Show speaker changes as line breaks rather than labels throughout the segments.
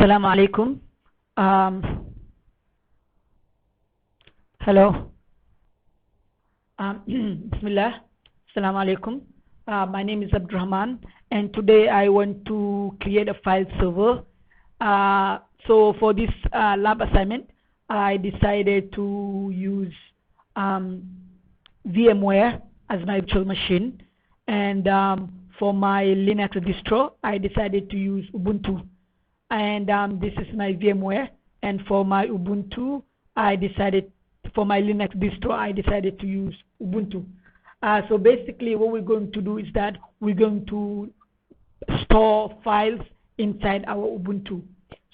Assalamu alaikum. Hello. Bismillah. Assalamu alaikum. My name is Abdurrahman, and today I want to create a file server. So for this lab assignment, I decided to use VMware as my virtual machine, and for my Linux distro, I decided to use Ubuntu. And this is my VMware, and for my Ubuntu, for my Linux distro, I decided to use Ubuntu. So basically what we're going to do is that we're going to store files inside our Ubuntu.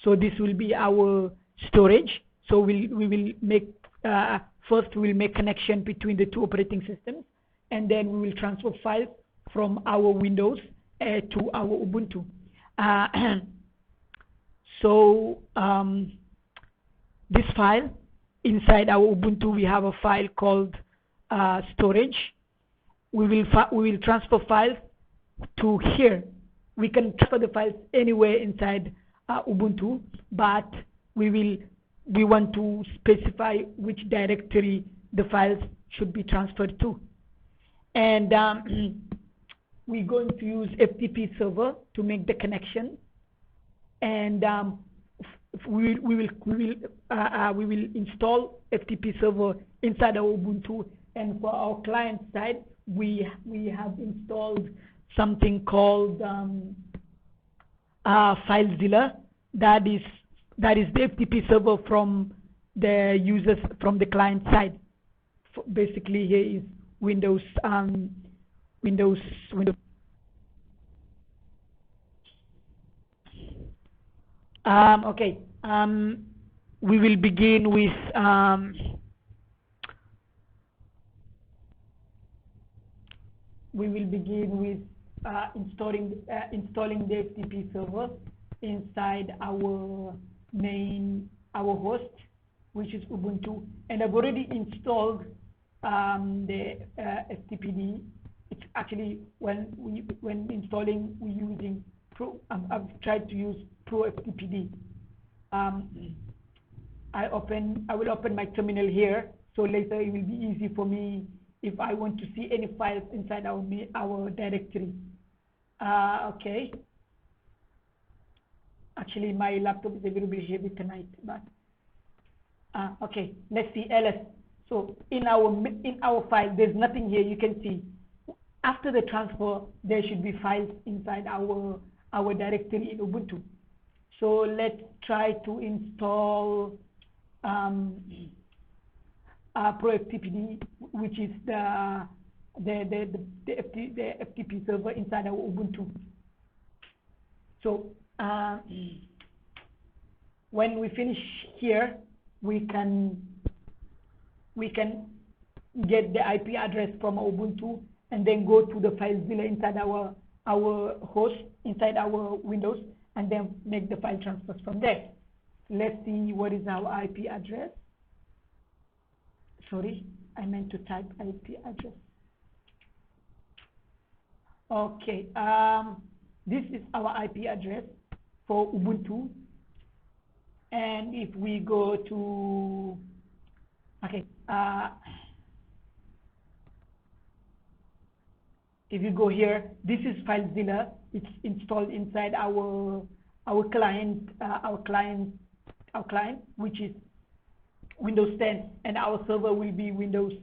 So this will be our storage. So we will make, first we'll make connection between the two operating systems, and then we will transfer files from our Windows to our Ubuntu. So this file, inside our Ubuntu, we have a file called storage. We will transfer files to here. We can transfer the files anywhere inside Ubuntu, but we want to specify which directory the files should be transferred to. And we're going to use FTP server to make the connection. And we will install FTP server inside our Ubuntu. And for our client side, we have installed something called FileZilla. That is the FTP server from the users from the client side. Basically, here is Windows. Okay. We will begin with installing the FTP server inside our host, which is Ubuntu. And I've already installed the FTPD. It's actually when installing, we're using I've tried to use ProFTPD. I will open my terminal here, so later it will be easy for me if I want to see any files inside our directory. Okay. Actually, my laptop is a little bit heavy tonight, but okay. Let's see ls. So in our file, there's nothing here. You can see after the transfer, there should be files inside our directory in Ubuntu. So let's try to install ProFTPD, which is the FTP server inside our Ubuntu. So when we finish here, we can get the IP address from Ubuntu and then go to the FileZilla inside our host inside our Windows, and then make the file transfers from there. Let's see what is our IP address. Sorry, I meant to type IP address. Okay, this is our IP address for Ubuntu. And if we go to, okay, if you go here, this is FileZilla. It's installed inside our client, which is Windows 10, and our server will be Ubuntu.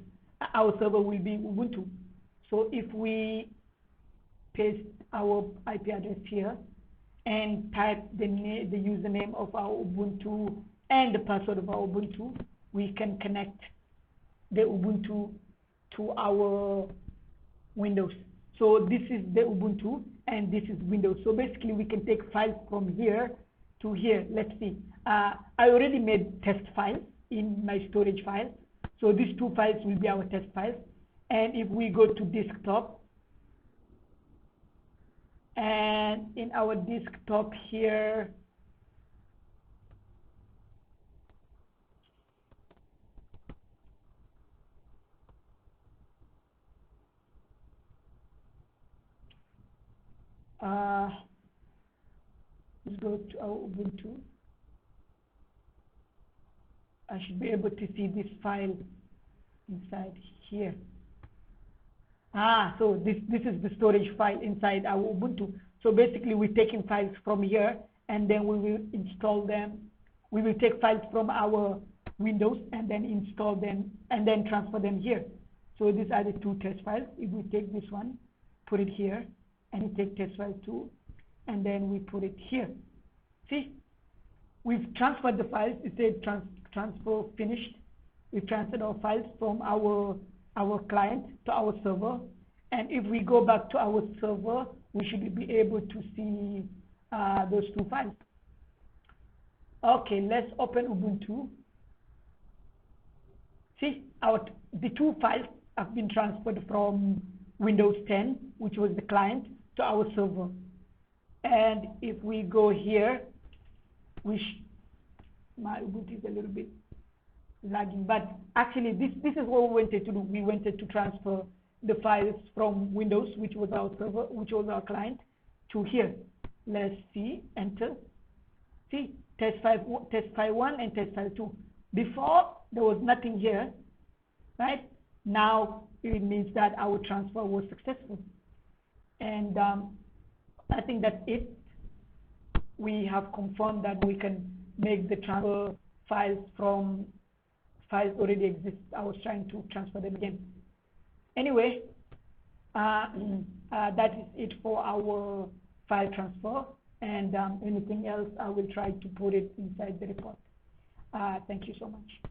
So if we paste our IP address here and type the username of our Ubuntu and the password of our Ubuntu, we can connect the Ubuntu to our Windows. So this is the Ubuntu and this is Windows. So basically we can take files from here to here. Let's see. I already made test files in my storage files. So these two files will be our test files. And if we go to desktop, and in our desktop here, let's go to our Ubuntu. I should be able to see this file inside here. So this is the storage file inside our Ubuntu. So basically we're taking files from here, and then we will install them. We will take files from our Windows and then install them and then transfer them here. So these are the two test files. If we take this one, put it here, and we take test file 2, and then we put it here. See, we've transferred the files. It said transfer finished. We transferred our files from our client to our server, and if we go back to our server, we should be able to see those two files. Okay, let's open Ubuntu. See, the two files have been transferred from Windows 10, which was the client, to our server. And if we go here, my Ubuntu is a little bit lagging, but actually this is what we wanted to do. We wanted to transfer the files from Windows, which was our server, which was our client, to here. Let's see, enter. See, test file 1 and test file 2. Before, there was nothing here, right? Now it means that our transfer was successful. And I think that's it. We have confirmed that we can make the transfer files from files already exist. I was trying to transfer them again. Anyway, that is it for our file transfer, and anything else I will try to put it inside the report. Thank you so much.